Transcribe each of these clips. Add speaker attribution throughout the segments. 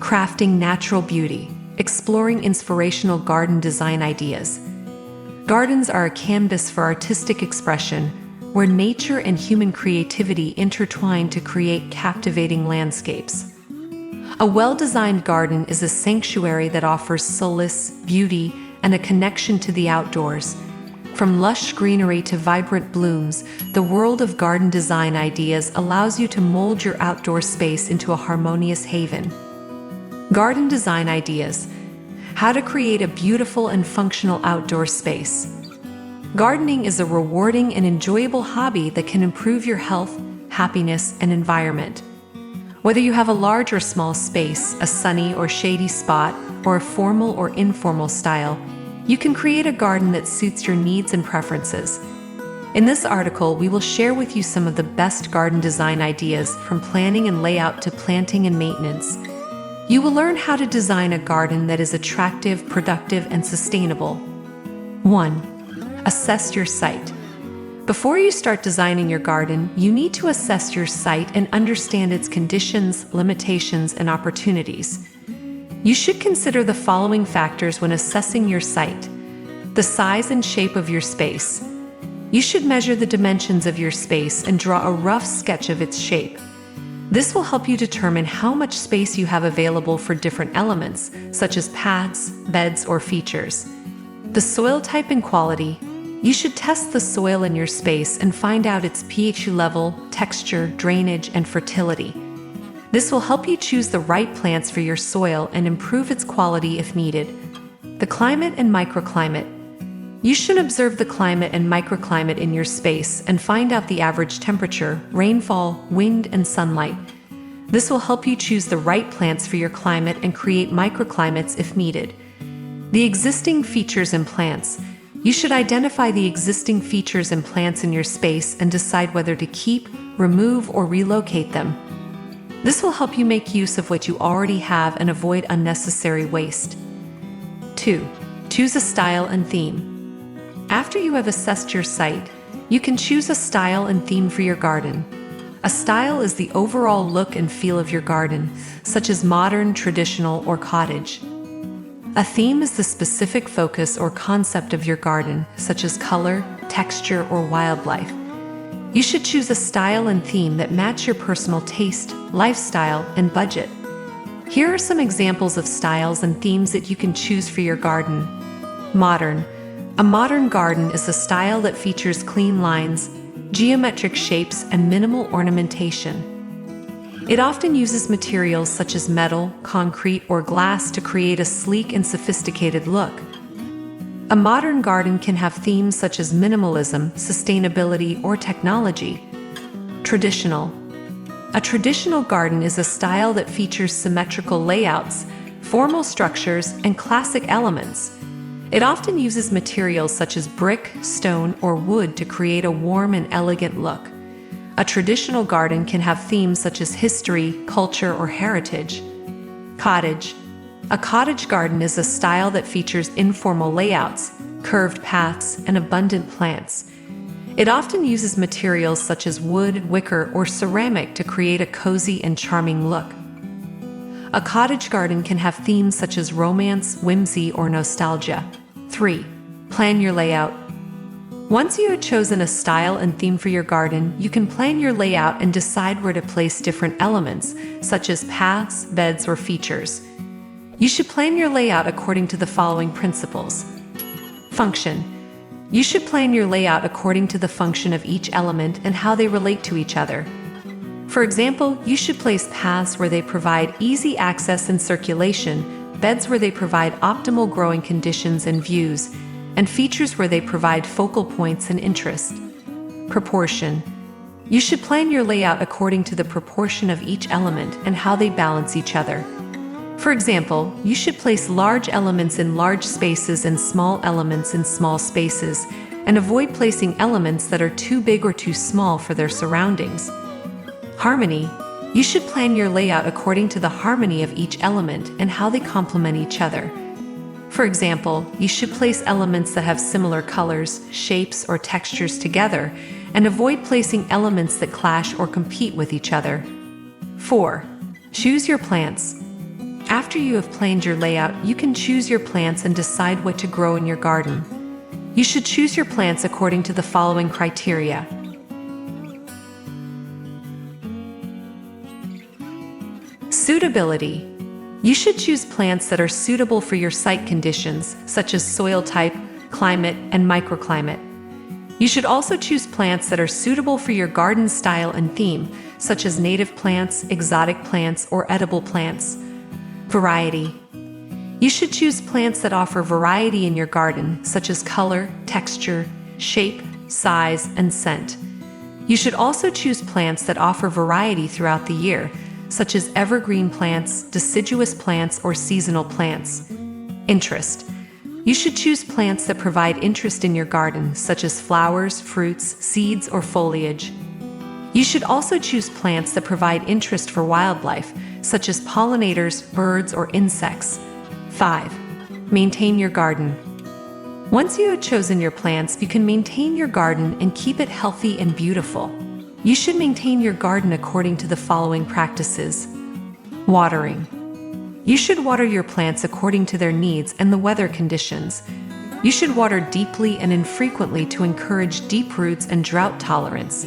Speaker 1: Crafting natural beauty, exploring inspirational garden design ideas. Gardens are a canvas for artistic expression, where nature and human creativity intertwine to create captivating landscapes. A well-designed garden is a sanctuary that offers solace, beauty, and a connection to the outdoors. From lush greenery to vibrant blooms, the world of garden design ideas allows you to mold your outdoor space into a harmonious haven. Garden design ideas: how to create a beautiful and functional outdoor space. Gardening is a rewarding and enjoyable hobby that can improve your health, happiness, and environment. Whether you have a large or small space, a sunny or shady spot, or a formal or informal style, you can create a garden that suits your needs and preferences. In this article, we will share with you some of the best garden design ideas, from planning and layout to planting and maintenance. You will learn how to design a garden that is attractive, productive, and sustainable. 1. Assess your site. Before you start designing your garden, you need to assess your site and understand its conditions, limitations, and opportunities. You should consider the following factors when assessing your site: the size and shape of your space. You should measure the dimensions of your space and draw a rough sketch of its shape. This will help you determine how much space you have available for different elements, such as paths, beds, or features. The soil type and quality. You should test the soil in your space and find out its pH level, texture, drainage, and fertility. This will help you choose the right plants for your soil and improve its quality if needed. The climate and microclimate. You should observe the climate and microclimate in your space and find out the average temperature, rainfall, wind, and sunlight. This will help you choose the right plants for your climate and create microclimates if needed. The existing features and plants. You should identify the existing features and plants in your space and decide whether to keep, remove, or relocate them. This will help you make use of what you already have and avoid unnecessary waste. 2. Choose a style and theme. After you have assessed your site, you can choose a style and theme for your garden. A style is the overall look and feel of your garden, such as modern, traditional, or cottage. A theme is the specific focus or concept of your garden, such as color, texture, or wildlife. You should choose a style and theme that match your personal taste, lifestyle, and budget. Here are some examples of styles and themes that you can choose for your garden. Modern. A modern garden is a style that features clean lines, geometric shapes, and minimal ornamentation. It often uses materials such as metal, concrete, or glass to create a sleek and sophisticated look. A modern garden can have themes such as minimalism, sustainability, or technology. Traditional. A traditional garden is a style that features symmetrical layouts, formal structures, and classic elements. It often uses materials such as brick, stone, or wood to create a warm and elegant look. A traditional garden can have themes such as history, culture, or heritage. Cottage. A cottage garden is a style that features informal layouts, curved paths, and abundant plants. It often uses materials such as wood, wicker, or ceramic to create a cozy and charming look. A cottage garden can have themes such as romance, whimsy, or nostalgia. 3. Plan your layout. Once you have chosen a style and theme for your garden, you can plan your layout and decide where to place different elements, such as paths, beds, or features. You should plan your layout according to the following principles. Function. You should plan your layout according to the function of each element and how they relate to each other. For example, you should place paths where they provide easy access and circulation, beds where they provide optimal growing conditions and views, and features where they provide focal points and interest. Proportion. You should plan your layout according to the proportion of each element and how they balance each other. For example, you should place large elements in large spaces and small elements in small spaces, and avoid placing elements that are too big or too small for their surroundings. Harmony. You should plan your layout according to the harmony of each element and how they complement each other. For example, you should place elements that have similar colors, shapes, or textures together, and avoid placing elements that clash or compete with each other. 4. Choose your plants. After you have planned your layout, you can choose your plants and decide what to grow in your garden. You should choose your plants according to the following criteria. Suitability. You should choose plants that are suitable for your site conditions, such as soil type, climate, and microclimate. You should also choose plants that are suitable for your garden style and theme, such as native plants, exotic plants, or edible plants. Variety. You should choose plants that offer variety in your garden, such as color, texture, shape, size, and scent. You should also choose plants that offer variety throughout the year, such as evergreen plants, deciduous plants, or seasonal plants. Interest. You should choose plants that provide interest in your garden, such as flowers, fruits, seeds, or foliage. You should also choose plants that provide interest for wildlife, such as pollinators, birds, or insects. 5. Maintain your garden. Once you have chosen your plants, you can maintain your garden and keep it healthy and beautiful. You should maintain your garden according to the following practices. Watering. You should water your plants according to their needs and the weather conditions. You should water deeply and infrequently to encourage deep roots and drought tolerance.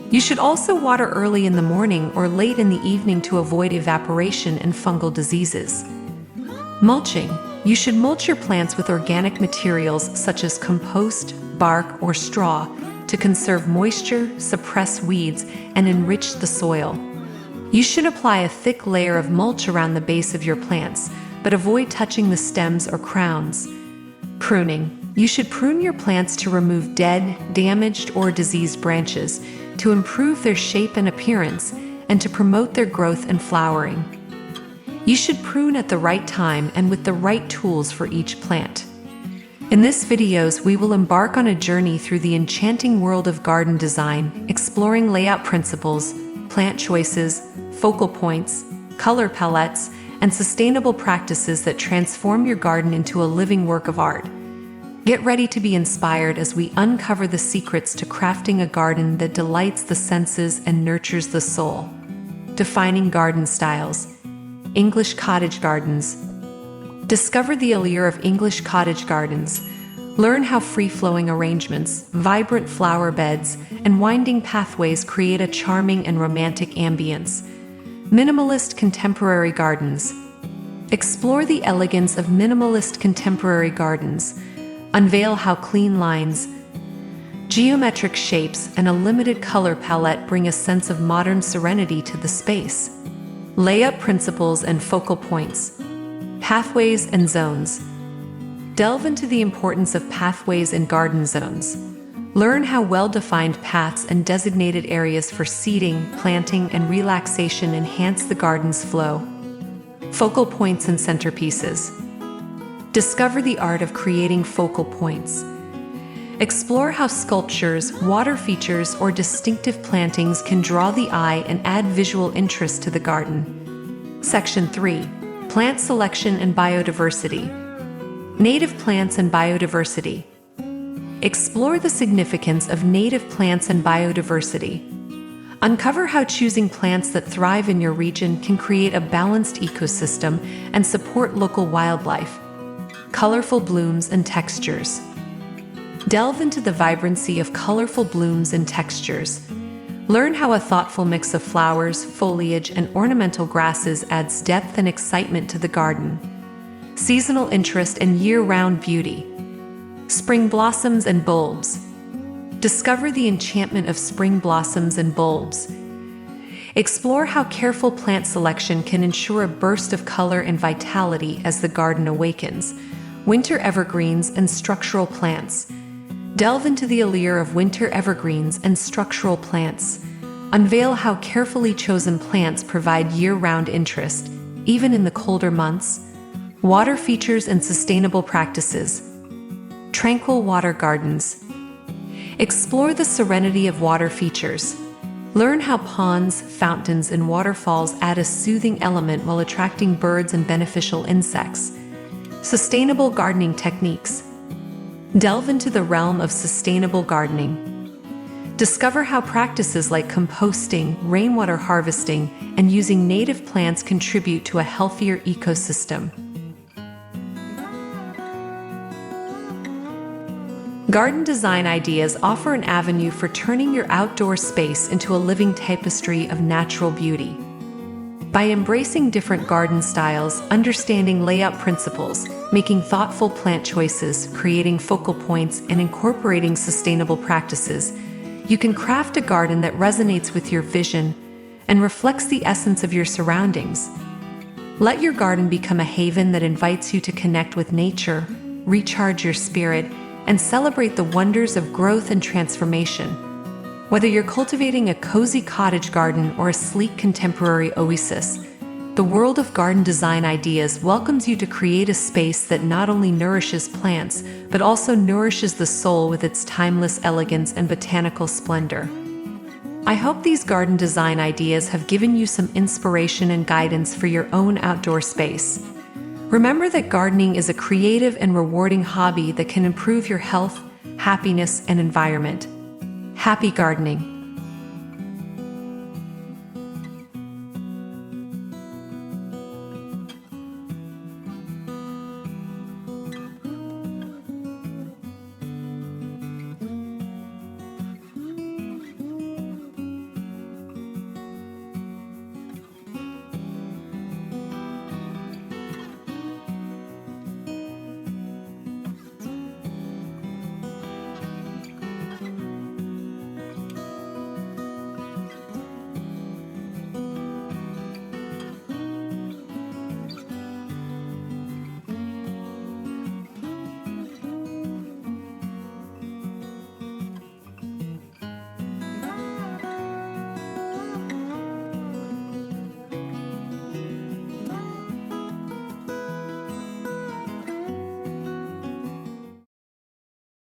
Speaker 1: You should also water early in the morning or late in the evening to avoid evaporation and fungal diseases. Mulching. You should mulch your plants with organic materials such as compost, bark, or straw to conserve moisture, suppress weeds, and enrich the soil. You should apply a thick layer of mulch around the base of your plants, but avoid touching the stems or crowns. Pruning. You should prune your plants to remove dead, damaged, or diseased branches, to improve their shape and appearance, and to promote their growth and flowering. You should prune at the right time and with the right tools for each plant. In this videos, we will embark on a journey through the enchanting world of garden design, exploring layout principles, plant choices, focal points, color palettes, and sustainable practices that transform your garden into a living work of art. Get ready to be inspired as we uncover the secrets to crafting a garden that delights the senses and nurtures the soul. Defining garden styles. English cottage gardens. Discover the allure of English cottage gardens. Learn how free-flowing arrangements, vibrant flower beds, and winding pathways create a charming and romantic ambience. Minimalist contemporary gardens. Explore the elegance of minimalist contemporary gardens. Unveil how clean lines, geometric shapes, and a limited color palette bring a sense of modern serenity to the space. Layout principles and focal points. Pathways and zones. Delve into the importance of pathways and garden zones. Learn how well-defined paths and designated areas for seating, planting, and relaxation enhance the garden's flow. Focal points and centerpieces. Discover the art of creating focal points. Explore how sculptures, water features, or distinctive plantings can draw the eye and add visual interest to the garden. Section 3. Plant selection and biodiversity. Native plants and biodiversity. Explore the significance of native plants and biodiversity. Uncover how choosing plants that thrive in your region can create a balanced ecosystem and support local wildlife. Colorful blooms and textures. Delve into the vibrancy of colorful blooms and textures. Learn how a thoughtful mix of flowers, foliage, and ornamental grasses adds depth and excitement to the garden. Seasonal interest and year-round beauty. Spring blossoms and bulbs. Discover the enchantment of spring blossoms and bulbs. Explore how careful plant selection can ensure a burst of color and vitality as the garden awakens. Winter evergreens and structural plants. Delve into the allure of winter evergreens and structural plants. Unveil how carefully chosen plants provide year-round interest, even in the colder months. Water features and sustainable practices. Tranquil water gardens. Explore the serenity of water features. Learn how ponds, fountains, and waterfalls add a soothing element while attracting birds and beneficial insects. Sustainable gardening techniques. Delve into the realm of sustainable gardening. Discover how practices like composting, rainwater harvesting, and using native plants contribute to a healthier ecosystem. Garden design ideas offer an avenue for turning your outdoor space into a living tapestry of natural beauty. By embracing different garden styles, understanding layout principles, making thoughtful plant choices, creating focal points, and incorporating sustainable practices, you can craft a garden that resonates with your vision and reflects the essence of your surroundings. Let your garden become a haven that invites you to connect with nature, recharge your spirit, and celebrate the wonders of growth and transformation. Whether you're cultivating a cozy cottage garden or a sleek contemporary oasis, the world of garden design ideas welcomes you to create a space that not only nourishes plants, but also nourishes the soul with its timeless elegance and botanical splendor. I hope these garden design ideas have given you some inspiration and guidance for your own outdoor space. Remember that gardening is a creative and rewarding hobby that can improve your health, happiness, and environment. Happy gardening!